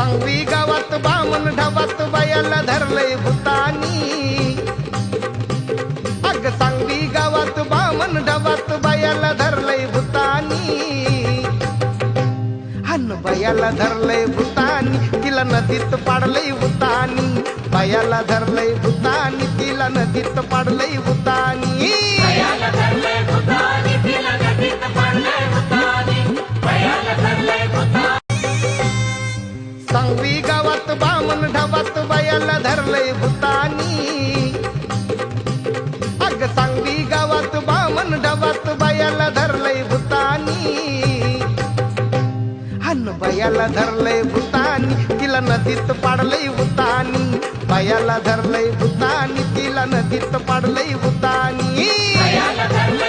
सांगवी गावात बामण ढाबात बायाला धरलंय भूतानी। अग सांगवी गावात बामण ढाबात बायाला धरलंय भूतानी। हन बायाला धरलंय भूतानी, तिला नदीत पाडलंय भूतानी। बायाला धरलंय भूतानी, तिला नदीत पाडलंय भूतानी। बायाला धरलंय भूतानी, तिला नदीत पाडलंय भूतानी। बायाला धरलंय भूतानी। सांगवी गावात बामण ढाबात बायाला धरलंय भूतानी। अग सांगवी गावात बामण ढाबात बायाला धरलंय भूतानी। हन बायाला धरलंय भूतानी, तिला नदीत पाडलंय भूतानी। बायाला धरलंय भूतानी, तिला नदीत पाडलंय भूतानी। बायाला धरलंय